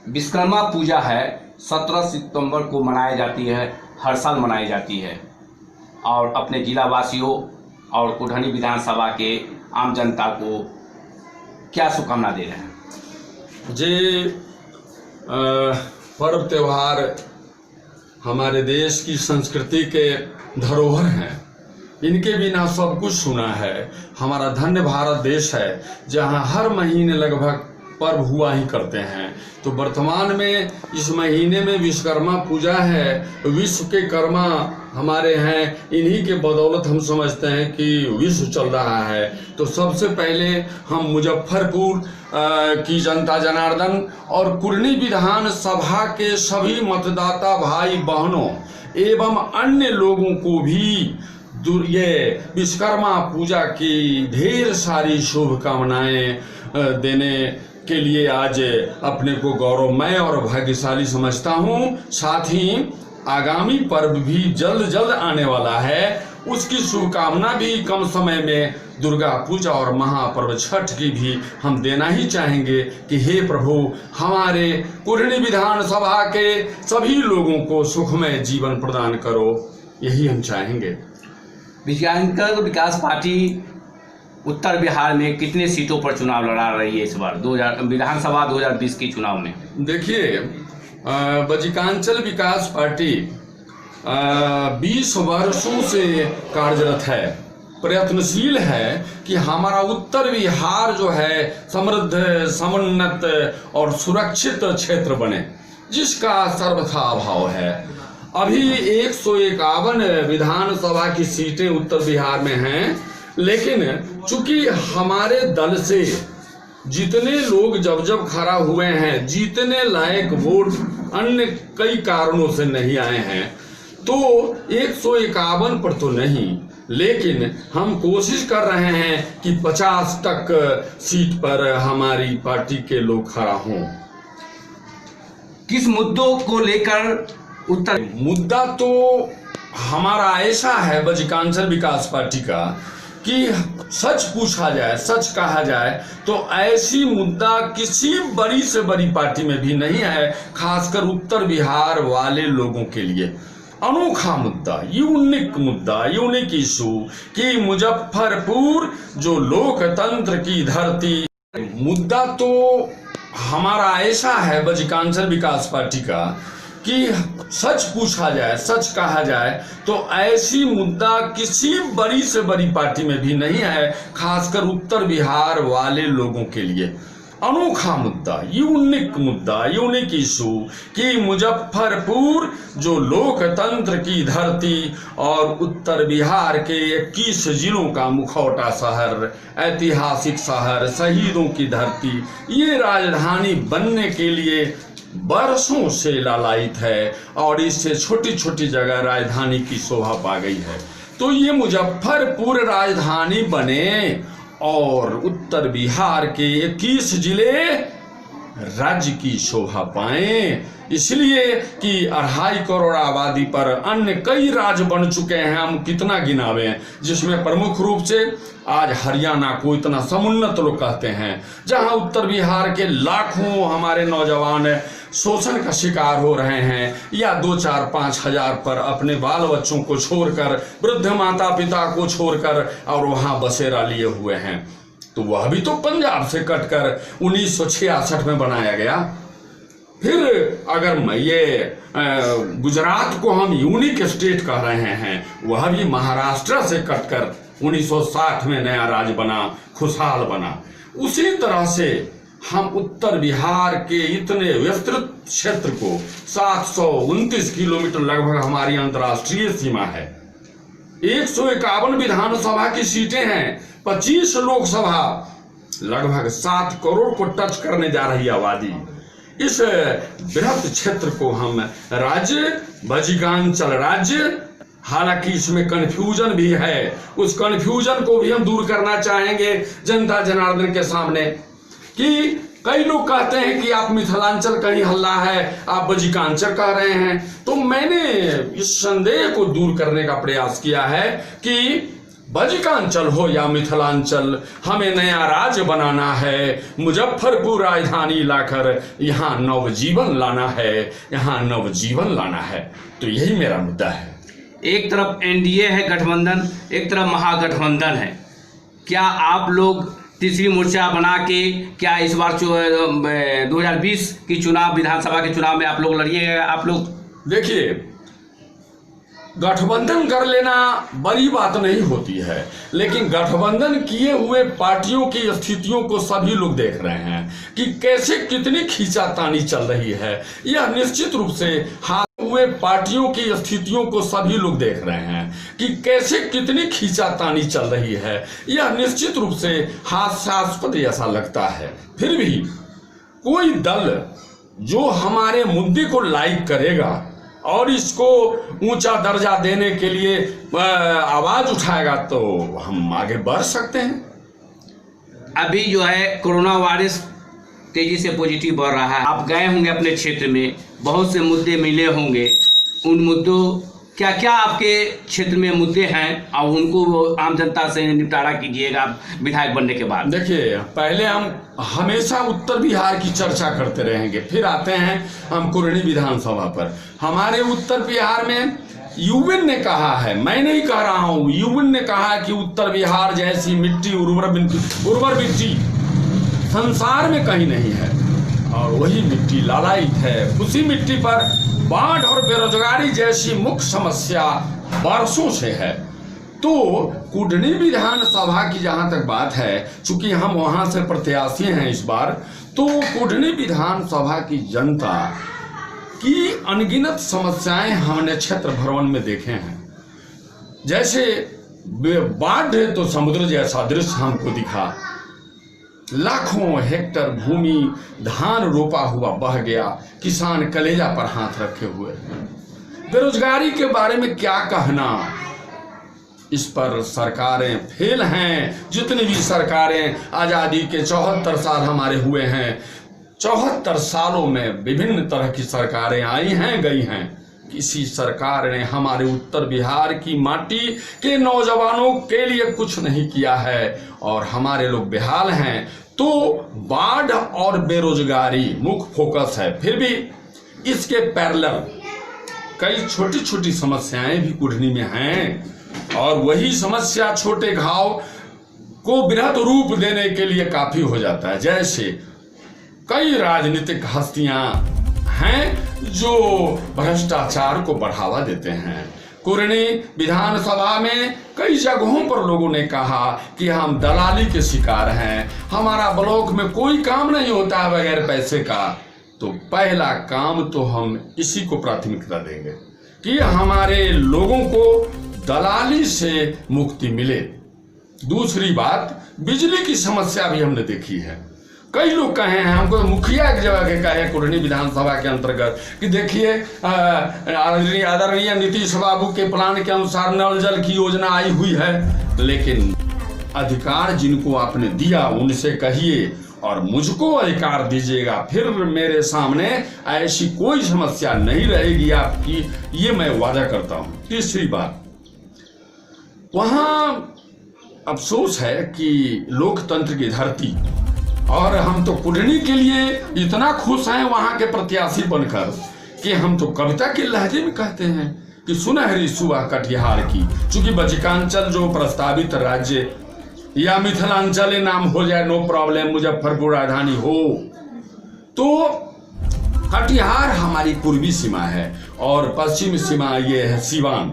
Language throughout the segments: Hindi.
विश्वकर्मा पूजा है 17 सितंबर को मनाई जाती है, हर साल मनाई जाती है। और अपने जिला वासियों और कुढ़नी विधानसभा के आम जनता को क्या शुभकामना दे रहे हैं? जे पर्व त्यौहार हमारे देश की संस्कृति के धरोहर हैं, इनके बिना सब कुछ सुना है। हमारा धन्य भारत देश है जहां हर महीने लगभग पर्व हुआ ही करते हैं। तो वर्तमान में इस महीने में विश्वकर्मा पूजा है। विश्व के कर्मा हमारे हैं, इन्हीं के बदौलत हम समझते हैं कि विश्व चल रहा है। तो सबसे पहले हम मुजफ्फरपुर की जनता जनार्दन और कुढ़नी विधान सभा के सभी मतदाता भाई बहनों एवं अन्य लोगों को भी ये विश्वकर्मा पूजा की ढेर सारी शुभकामनाएं देने के लिए आज अपने को गौरवमय और भाग्यशाली समझता हूँ। साथ ही आगामी पर्व भी जल्द आने वाला है, उसकी शुभकामना भी कम समय में दुर्गा पूजा और महापर्व छठ की भी हम देना ही चाहेंगे कि हे प्रभु हमारे कुढ़नी विधानसभा के सभी लोगों को सुखमय जीवन प्रदान करो, यही हम चाहेंगे। विकलांग विकास पार्टी उत्तर बिहार में कितने सीटों पर चुनाव लड़ा रही है इस बार विधानसभा 2020 के चुनाव में? देखिए, बजिकांचल विकास पार्टी 20 वर्षों से कार्यरत है, प्रयत्नशील है कि हमारा उत्तर बिहार जो है समृद्ध, समुन्नत और सुरक्षित क्षेत्र बने, जिसका सर्वथा अभाव है। अभी 151 विधानसभा की सीटें उत्तर बिहार में हैं, लेकिन चूंकि हमारे दल से जितने लोग जब खड़ा हुए हैं, जीतने लायक वोट अन्य कई कारणों से नहीं आए हैं, तो 151 पर तो नहीं, लेकिन हम कोशिश कर रहे हैं कि 50 तक सीट पर हमारी पार्टी के लोग खड़ा हों। किस मुद्दों को लेकर उत्तर? मुद्दा तो हमारा ऐसा है बजिकांचल विकास पार्टी का कि सच पूछा जाए, सच कहा जाए तो ऐसी मुद्दा किसी बड़ी से बड़ी पार्टी में भी नहीं है, खासकर उत्तर बिहार वाले लोगों के लिए। अनोखा मुद्दा, यूनिक इशू कि मुजफ्फरपुर जो लोकतंत्र की धरती, मुद्दा तो हमारा ऐसा है बजिकांचल विकास पार्टी का कि सच पूछा जाए, सच कहा जाए तो ऐसी मुद्दा किसी बड़ी से बड़ी पार्टी में भी नहीं है, खासकर उत्तर बिहार वाले लोगों के लिए। अनोखा मुद्दा, यूनिक इशू कि मुजफ्फरपुर जो लोकतंत्र की धरती और उत्तर बिहार के 21 जिलों का मुखौटा शहर, ऐतिहासिक शहर, शहीदों की धरती, ये राजधानी बनने के लिए बरसों से लालायित है और इससे छोटी छोटी जगह राजधानी की शोभा पा गई है। तो ये मुजफ्फरपुर राजधानी बने और उत्तर बिहार के 21 जिले राज्य की शोभा पाएं, इसलिए कि 2.5 करोड़ आबादी पर अन्य कई राज्य बन चुके हैं, हम कितना गिनावें, जिसमें प्रमुख रूप से आज हरियाणा को इतना समुन्नत लोग कहते हैं, जहां उत्तर बिहार के लाखों हमारे नौजवान शोषण का शिकार हो रहे हैं या 2-4-5 हजार पर अपने बाल बच्चों को छोड़कर, वृद्ध माता पिता को छोड़कर और वहां बसेरा लिए हुए हैं। तो वह भी तो पंजाब से कटकर 1966 में बनाया गया। फिर अगर ये गुजरात को हम यूनिक स्टेट कह रहे हैं, वह भी महाराष्ट्र से कटकर 1960 में नया राज्य बना, खुशहाल बना। उसी तरह से हम उत्तर बिहार के इतने विस्तृत क्षेत्र को 729 किलोमीटर लगभग हमारी अंतर्राष्ट्रीय सीमा है, 151 विधानसभा की सीटें हैं, 25 लोकसभा, लगभग 7 करोड़ को टच करने जा रही आबादी। इस बृहद क्षेत्र को हम राज्य, बजिकांचल राज्य, हालांकि इसमें कन्फ्यूजन भी है, उस कन्फ्यूजन को भी हम दूर करना चाहेंगे जनता जनार्दन के सामने कि कई लोग कहते हैं कि आप मिथिलांचल का ही हल्ला है, आप बजिकांचल कह रहे हैं। तो मैंने इस संदेह को दूर करने का प्रयास किया है कि बजिकांचल हो या मिथिलांचल, हमें नया राज्य बनाना है, मुजफ्फरपुर राजधानी लाकर यहाँ नवजीवन लाना है, यहाँ नवजीवन लाना है। तो यही मेरा मुद्दा है। एक तरफ एनडीए है गठबंधन, एक तरफ महागठबंधन है। क्या आप लोग तीसरी मोर्चा बना के क्या इस बार 2020 की चुनाव, विधानसभा के चुनाव में आप लोग लड़िएगा? आप लोग देखिए, गठबंधन कर लेना बड़ी बात नहीं होती है, लेकिन गठबंधन किए हुए पार्टियों की स्थितियों को सभी लोग देख रहे हैं कि कैसे कितनी खींचातानी चल रही है। यह निश्चित रूप से हाथ हुए पार्टियों की स्थितियों को सभी लोग देख रहे हैं कि कैसे कितनी खींचातानी चल रही है। यह निश्चित रूप से हास्यास्पद ऐसा लगता है। फिर भी कोई दल जो हमारे मुद्दे को लाइक करेगा और इसको ऊंचा दर्जा देने के लिए आवाज उठाएगा तो हम आगे बढ़ सकते हैं। अभी जो है कोरोना वायरस तेजी से पॉजिटिव बढ़ रहा है। आप गए होंगे अपने क्षेत्र में, बहुत से मुद्दे मिले होंगे। उन मुद्दों क्या क्या आपके क्षेत्र में मुद्दे हैं और उनको आम जनता से निपटारा कीजिएगा विधायक बनने के बाद? देखिए, पहले हम हमेशा उत्तर बिहार की चर्चा करते रहेंगे, फिर आते हैं हम कुरनी विधानसभा पर। हमारे उत्तर बिहार में यूएन ने कहा है, मैं नहीं कह रहा हूं, यूएन ने कहा है कि उत्तर बिहार जैसी मिट्टी, उर्वर मिट्टी संसार में कहीं नहीं है। और वही मिट्टी लालायित है। उसी मिट्टी पर बाढ़ और बेरोजगारी जैसी मुख्य समस्या बरसों से है। तो कुडनी विधानसभा की जहां तक बात है, चूंकि हम वहां से प्रत्याशी हैं इस बार, तो कुडनी विधानसभा की जनता की अनगिनत समस्याएं हमने क्षेत्र भ्रमण में देखे हैं। जैसे बाढ़ तो समुद्र जैसा दृश्य हमको दिखा, लाखों हेक्टर भूमि धान रोपा हुआ बह गया, किसान कलेजा पर हाथ रखे हुए। बेरोजगारी के बारे में क्या कहना, इस पर सरकारें फेल हैं। जितनी भी सरकारें आज़ादी के 74 साल हमारे हुए हैं, 74 सालों में विभिन्न तरह की सरकारें आई हैं गई हैं, किसी सरकार ने हमारे उत्तर बिहार की माटी के नौजवानों के लिए कुछ नहीं किया है और हमारे लोग बेहाल हैं। तो बाढ़ और बेरोजगारी मुख्य फोकस है। फिर भी इसके पैरेलल कई छोटी छोटी समस्याएं भी कुढ़नी में हैं और वही समस्या छोटे घाव को बृहद रूप देने के लिए काफी हो जाता है। जैसे कई राजनीतिक हस्तियां हैं जो भ्रष्टाचार को बढ़ावा देते हैं। कुरनी विधानसभा में कई जगहों पर लोगों ने कहा कि हम दलाली के शिकार हैं, हमारा ब्लॉक में कोई काम नहीं होता है बगैर पैसे का। तो पहला काम तो हम इसी को प्राथमिकता देंगे कि हमारे लोगों को दलाली से मुक्ति मिले। दूसरी बात, बिजली की समस्या भी हमने देखी है। कई लोग कहे हैं, हमको मुखिया एक जगह के कहे कुरनी विधानसभा के अंतर्गत कि देखिए आदरणीय नीतीश बाबू के प्लान के अनुसार नल जल की योजना आई हुई है, लेकिन अधिकार जिनको आपने दिया उनसे कहिए और मुझको अधिकार दीजिएगा, फिर मेरे सामने ऐसी कोई समस्या नहीं रहेगी आपकी, ये मैं वादा करता हूं। तीसरी बात, वहां अफसोस है कि लोकतंत्र की धरती, और हम तो कुढ़नी के लिए इतना खुश हैं वहां के प्रत्याशी बनकर कि हम तो कविता के लहजे में कहते हैं कि सुनहरी सुबह कटिहार की। चूंकि बजिकांचल जो प्रस्तावित राज्य या मिथिलांचल नाम हो जाए, नो प्रॉब्लम, मुजफ्फरपुर राजधानी हो, तो कटिहार हमारी पूर्वी सीमा है और पश्चिमी सीमा ये है सिवान।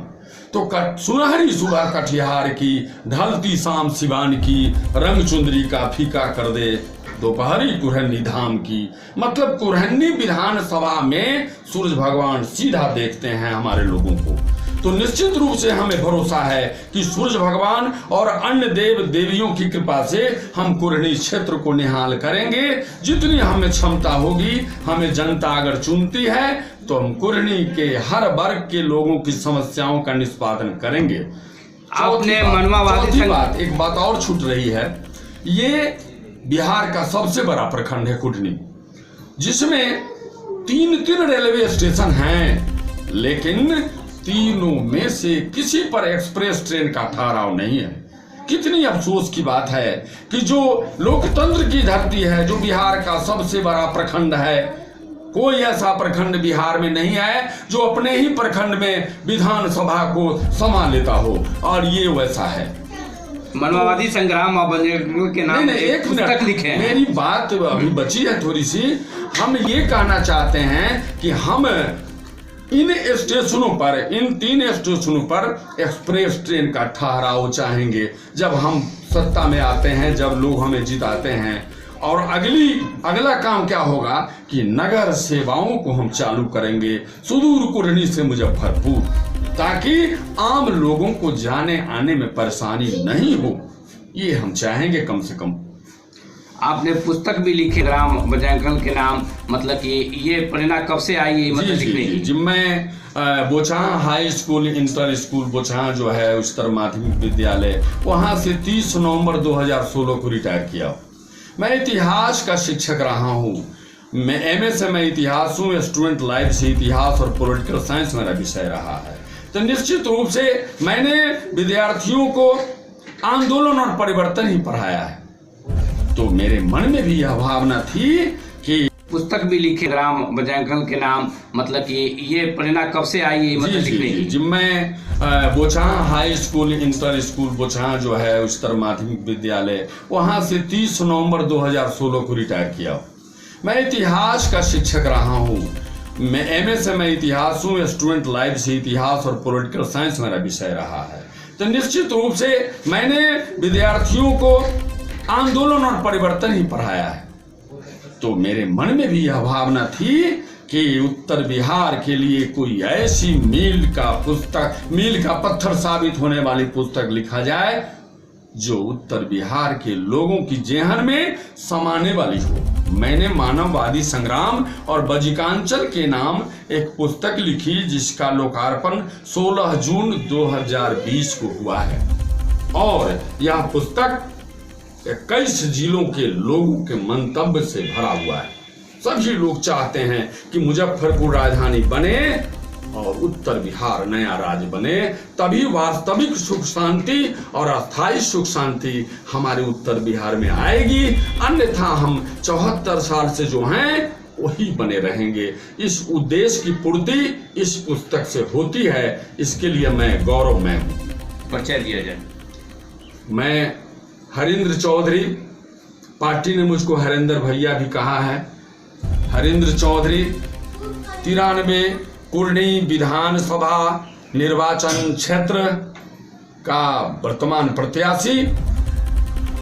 तो सुनहरी सुबह कटिहार की, ढलती शाम सिवान की, रंग चुंदरी का फीका कर दे दोपहरी कुरहनी धाम की। मतलब कुरहनी विधानसभा में सूरज भगवान सीधा देखते हैं हमारे लोगों को। तो निश्चित रूप से हमें भरोसा है कि सूरज भगवान और अन्य देव देवियों की कृपा से हम कुरहनी क्षेत्र को निहाल करेंगे। जितनी हमें क्षमता होगी, हमें जनता अगर चुनती है तो हम कुरहनी के हर वर्ग के लोगों की समस्याओं का निष्पादन करेंगे। आपने मनवावादी बात, एक बात और छूट रही है, ये बिहार का सबसे बड़ा प्रखंड है कुढ़नी, जिसमें तीन रेलवे स्टेशन हैं, लेकिन तीनों में से किसी पर एक्सप्रेस ट्रेन का ठहराव नहीं है। कितनी अफसोस की बात है कि जो लोकतंत्र की धरती है, जो बिहार का सबसे बड़ा प्रखंड है, कोई ऐसा प्रखंड बिहार में नहीं है जो अपने ही प्रखंड में विधानसभा को संभाल लेता हो, और ये वैसा है। मानववादी संग्राम और बजरंग के नाम नहीं, एक पुस्तक लिखे हैं। मेरी बात अभी बची है थोड़ी सी। हम ये कहना चाहते हैं कि हम इन स्टेशनों पर, इन 3 स्टेशनों पर एक्सप्रेस ट्रेन का ठहराव चाहेंगे जब हम सत्ता में आते हैं, जब लोग हमें जिताते हैं। और अगला काम क्या होगा कि नगर सेवाओं को हम चालू करेंगे सुदूर कुढ़नी से मुजफ्फरपुर, ताकि आम लोगों को जाने आने में परेशानी नहीं हो। ये हम चाहेंगे कम से कम। आपने पुस्तक भी लिखी राम बजरंग के नाम, मतलब कि ये प्रेरणा कब से आई है मतलब लिखने की? जी, मैं Bochahan high school, inter school Bochahan जो है उच्चतर माध्यमिक विद्यालय, वहाँ से 30 नवंबर 2016 को रिटायर किया। मैं इतिहास का शिक्षक रहा हूँ। मैं MA से मैं इतिहास हूँ, स्टूडेंट लाइफ से इतिहास और पॉलिटिकल साइंस मेरा विषय रहा है। तो निश्चित रूप से मैंने विद्यार्थियों को आंदोलन और परिवर्तन ही पढ़ाया है। तो मेरे मन में भी यह भावना थी कि पुस्तक भी लिखे राम बजरंग के नाम, मतलब कि ये प्रेरणा कब से आई है मतलब लिखने की? जी, मैं Bochahan high school, inter school Bochahan जो है उच्चतर माध्यमिक विद्यालय, वहाँ से 30 नवंबर 2016 को रिटायर किया। मैं इतिहास का शिक्षक रहा हूँ। मैं MA से मैं इतिहास हूँ, स्टूडेंट लाइफ से इतिहास और पॉलिटिकल साइंस मेरा विषय रहा है। तो निश्चित रूप से मैंने विद्यार्थियों को आंदोलन और परिवर्तन ही पढ़ाया है। तो मेरे मन में भी यह भावना थी कि उत्तर बिहार के लिए कोई ऐसी मील का पत्थर साबित होने वाली पुस्तक लिखा जाए जो उत्तर बिहार के लोगों की जेहन में समाने वाली हो। मैंने मानववादी संग्राम और बजिकांचल के नाम एक पुस्तक लिखी, जिसका लोकार्पण 16 जून 2020 को हुआ है। और यह पुस्तक 21 जिलों के लोगों के मंतव्य से भरा हुआ है। सभी लोग चाहते हैं कि मुजफ्फरपुर राजधानी बने और उत्तर बिहार नया राज्य बने, तभी वास्तविक सुख शांति और अस्थायी सुख शांति हमारे उत्तर बिहार में आएगी। अन्यथा हम 74 साल से जो हैं वही बने रहेंगे। इस उद्देश्य की पूर्ति इस पुस्तक से होती है, इसके लिए मैं गौरवमय हूँ। परिचय दिया जाए। मैं हरिंद्र चौधरी, पार्टी ने मुझको हरिंदर भैया भी कहा है। हरिंद्र चौधरी 93 कुढ़नी विधानसभा निर्वाचन क्षेत्र का वर्तमान प्रत्याशी।